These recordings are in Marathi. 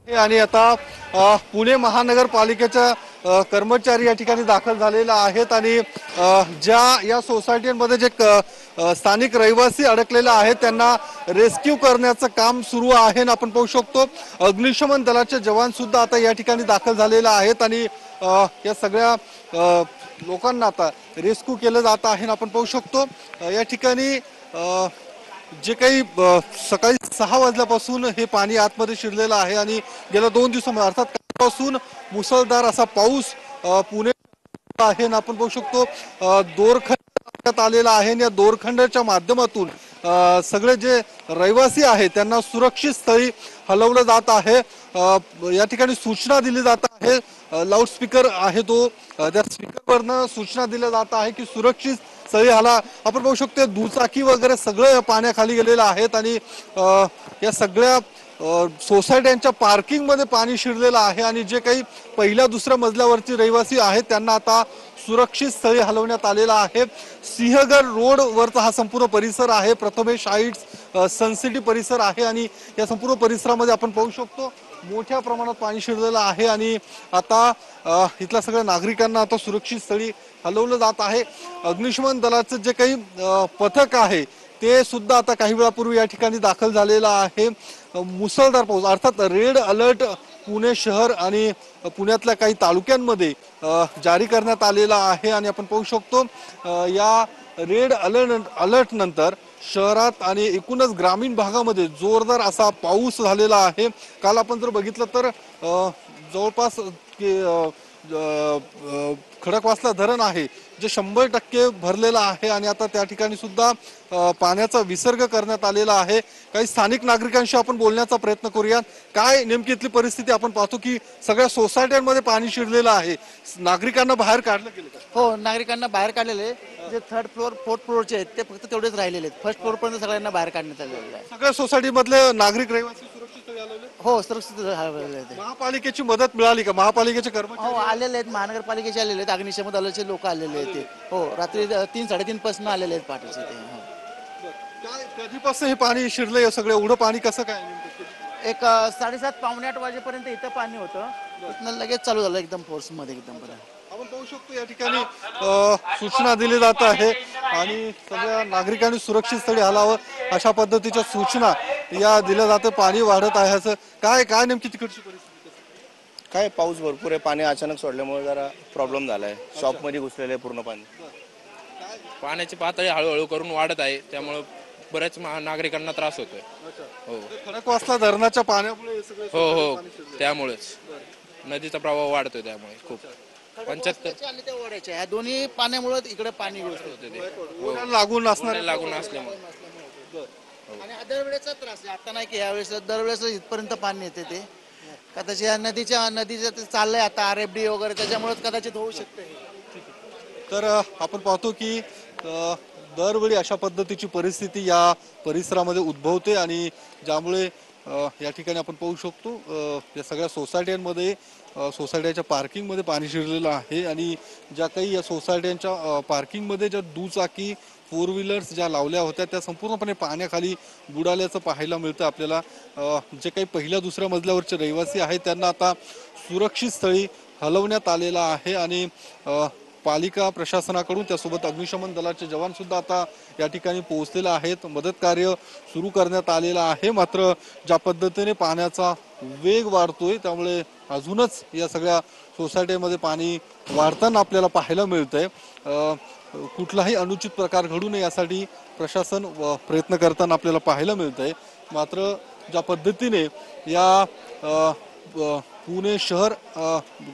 आणि आता पुणे महानगरपालिकेच्या कर्मचारी या ठिकाणी दाखल झालेले आहेत आणि ज्या या सोसायटीमध्ये जे स्थानिक रहिवासी अडकलेले आहेत त्यांना रेस्क्यू करण्याचं काम सुरू आहे आणि आपण पाहू शकतो अग्निशमन दलाचे जवान सुद्धा आता या ठिकाणी दाखल झालेले आहेत आणि या सगळ्या लोकांना आता रेस्क्यू केलं जात आहे. आपण पाहू शकतो या ठिकाणी जे काही सकाळी 6 वाजल्यापासून हे पाणी आतमध्ये शिरलेलं आहे आणि गेल्या 2 दिवसामध्ये अर्थात कालपासून मुसळधार असा पाऊस पुणे आहे ना आपण पाहू शकतो दोरखंड आलेला आहे आणि या दोरखंडाच्या माध्यमातून सगळे जे रहिवासी आहेत त्यांना सुरक्षित स्थळी हलवलं जात आहे. या ठिकाणी सूचना दिली जात आहे, लाऊडस्पीकर आहे तो त्या स्पीकरवरनं सूचना दिल्या जात आहे की सुरक्षित स्थळी हाला. आपण पाहू शकतो दुचाकी वगैरे सगळं पाण्याखाली गेलेलं आहेत आणि या सगळ्या सोसायट्यांच्या पार्किंग मध्ये पाणी शिरलेलं आहे आणि जे काही पहिल्या दुसऱ्या मजल्यावरची रहिवासी आहेत त्यांना आता सुरक्षित स्थळी हलवण्यात आलेला आहे. सिंहगड रोड वरचा हा संपूर्ण परिसर आहे, प्रथमेश हाईट्स सनसिटी परिसर आहे आणि या संपूर्ण परिसरामध्ये आपण पाहू शकतो मोठ्या प्रमाणात पाणी शिरलेलं आहे आणि आता इथल्या सगळ्या नागरिकांना आता सुरक्षित स्थळी हलवलं जात आहे. अग्निशमन दलाचं जे काही पथक आहे ते सुद्धा आता काही वेळापूर्वी या ठिकाणी दाखल झालेलं आहे. मुसळधार पाऊस अर्थात रेड अलर्ट पुणे शहर आणि पुण्यातल्या काही तालुक्यांमध्ये जारी करण्यात आलेला आहे आणि आपण पाहू शकतो या रेड अलर्ट नंतर शहरात आणि एकूणच ग्रामीण भागामध्ये जोरदार असा पाऊस झालेला आहे. काल आपण जर बघितलं तर जवळपास खडकवासला धरण आहे जे 100% भरलेलं आहे आणि आता त्या ठिकाणी सुद्धा पाण्याचा विसर्ग करण्यात आलेला आहे. काही स्थानिक नागरिकांशी आपण बोलण्याचा प्रयत्न करूया. काय नेमकी इथली परिस्थिती आपण पाहतो की सगळ्या सोसायट्यांमध्ये पाणी शिरलेलं आहे, नागरिकांना बाहेर काढलं गेलं का? हो, नागरिकांना बाहेर काढलेले जे 3rd फ्लोअर 4th फ्लोअरचे आहेत ते फक्त तेवढेच राहिलेले आहेत. 1st फ्लोअर पर्यंत सगळ्यांना बाहेर काढण्यात आलेलं आहे. सगळ्या सोसायटीमधले नागरिक रहिवासी सुरक्षित स्थळी आलेले? हो, सुरक्षित हलवलेले आहेत. महापालिकेची मदत मिळाली का? महापालिकेचे हो, कर्मचारी आलेले आहेत, महानगरपालिकेचे आलेले आहेत, अग्निशमन दलाचे लोक आलेले आहेत ते. हो, रात्री 3-3:30 पासून आलेले आहेत पहाटेचे ते. हो. काय कधीपासून हे पाणी शिरलंय? हे सगळं एवढं पाणी कसं काय नेमकं? एक 7:30 पावणे 8 वाजेपर्यंत इथं पाणी होतं, इथनं लगेच चालू झालं एकदम फोर्स मध्ये एकदम. आपण पाहू शकतो या ठिकाणी सूचना दिली जात आहे आणि सगळ्या नागरिकांनी सुरक्षित स्थळी हलावं अशा पद्धतीच्या सूचना या दिल्या जाते. पाणी वाढत आहे असं काय काय नेमकी तिकडची परिस्थिती? काय पाऊस भरपूर आहे, पाणी अचानक सोडल्यामुळे जरा प्रॉब्लेम झालाय. शॉप मध्ये घुसलेलं आहे पूर्ण पाणी. पाण्याची पातळी हळूहळू करून वाढत आहे, त्यामुळे बऱ्याच नागरिकांना त्रास होतोय. हो खडकवासला धरणाच्या पाण्यामुळे हे सगळं हो हो त्यामुळेच नदीचा प्रवाह वाढतोय, त्यामुळे खूप 75 आणि त्या ओढ्याच्या ह्या दोन्ही पाण्यामुळे इकडे पाणी घुसत होते ते. ओढ्याला लागून असणार लागून असल्यामुळे आणि हा दरवेळेचा त्रास आहे, आता नाही की यावेळेस दरवेळेस इथपर्यंत पाणी येते ते. कदाचित या नदीचं ते चाललंय आता RFD वगैरे, त्याच्यामुळेच कदाचित होऊ शकते. तर आपण पाहतो की दरवेळी अशा पद्धतीची परिस्थिती या परिसरामध्ये उद्भवते आणि ज्यामुळे या ठिकाणी आपण पाहू शकतो या सगळ्या सोसायट्यांमध्ये सोसायट्याच्या पार्किंगमध्ये पाणी शिरलेलं आहे आणि ज्या काही या सोसायट्यांच्या पार्किंगमध्ये ज्या दुचाकी 4 व्हीलर्स ज्या लावल्या होत्या त्या संपूर्णपणे पाण्याखाली बुडाल्याचं पाहायला मिळतं आपल्याला. जे काही पहिल्या दुसऱ्या मजल्यावरचे रहिवासी आहेत त्यांना आता सुरक्षित स्थळी हलवण्यात आलेलं आहे आणि पालिका प्रशासनाकडून त्यासोबत अग्निशमन दलाचे जवान सुद्धा आता या ठिकाणी पोहोचलेले आहेत. मदत कार्य सुरू करण्यात आलेलं आहे. मात्र ज्या पद्धतीने पाण्याचा वेग वाढतोय त्यामुळे अजूनच या सगळ्या सोसायटीमध्ये पाणी वाढताना आपल्याला पाहायला मिळतंय. कुठलाही अनुचित प्रकार घडू नये यासाठी प्रशासन प्रयत्न करताना आपल्याला पाहायला मिळतंय. मात्र ज्या पद्धतीने या पुणे शहर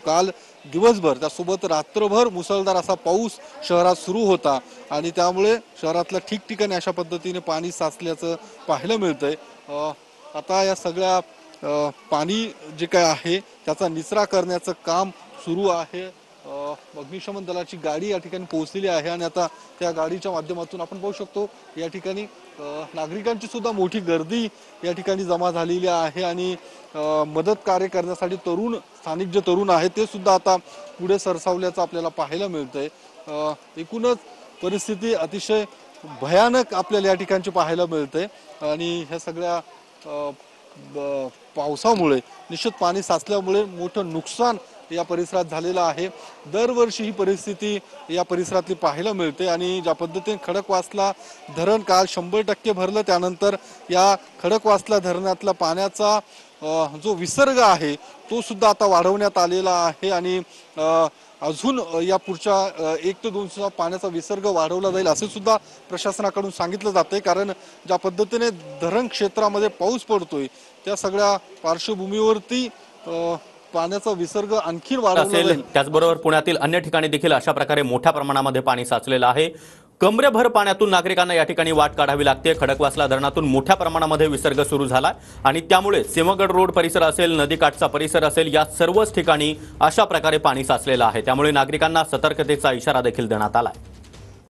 काल दिवसभर त्यासोबत रात्रभर मुसळधार असा पाऊस शहरात सुरू होता आणि त्यामुळे शहरातल्या ठिकठिकाणी अशा पद्धतीने पाणी साचल्याचं पाहायला मिळतंय. आता या सगळ्या पाणी जे काय आहे त्याचा निचरा करण्याचं काम सुरू आहे. अग्निशमन दलाची गाडी या ठिकाणी पोहोचलेली आहे आणि आता त्या गाडीच्या माध्यमातून आपण पाहू शकतो या ठिकाणी नागरिकांची सुद्धा मोठी गर्दी या ठिकाणी जमा झालेली आहे आणि मदत कार्य करण्यासाठी स्थानिक जे तरुण आहेत ते सुद्धा आता पुढे सरसावल्याचं आपल्याला पाहायला मिळतंय. एकूणच परिस्थिती अतिशय भयानक आपल्याला या ठिकाणची पाहायला मिळते आणि ह्या सगळ्या पावसामुळे निश्चित पाणी साचल्यामुळे मोठं नुकसान या परिसरात झालेलं आहे। दरवर्षी ही परिस्थिती या परिसरातली पाहायला मिळते आणि ज्या पद्धतीने खडकवासला धरण काल 100% भरलं, त्यानंतर या खडकवासला धरणातला पाण्याचा जो विसर्ग आहे तो सुद्धा आता वाढवण्यात आलेला आहे आणि अजून या पुढच्या 1 ते 2 दिवसात पाण्याचा विसर्ग वाढवला जाईल असे सुद्धा प्रशासनाकडून सांगितलं जाते। कारण ज्या पद्धतीने धरण क्षेत्रामध्ये पाऊस पडतोय त्या सगळ्या पार्श्वभूमीवरती पाण्याचा विसर्ग आणखी वाढवला जाईल। त्याचबरोबर पुण्यातील अन्य ठिकाणी देखील अशा प्रकारे मोठ्या प्रमाणामध्ये पाणी साचलेलं आहे। कमरेभर पाण्यातून नागरिकांना या ठिकाणी वाट काढावी लागते। खडकवासला धरणातून मोठ्या प्रमाणामध्ये विसर्ग सुरू झाला आणि त्यामुळे सिंहगड रोड परिसर असेल, नदीकाठचा परिसर असेल, या सर्वच ठिकाणी अशा प्रकारे पाणी साचलेलं आहे। त्यामुळे नागरिकांना सतर्कतेचा इशारा देखील देण्यात आला आहे।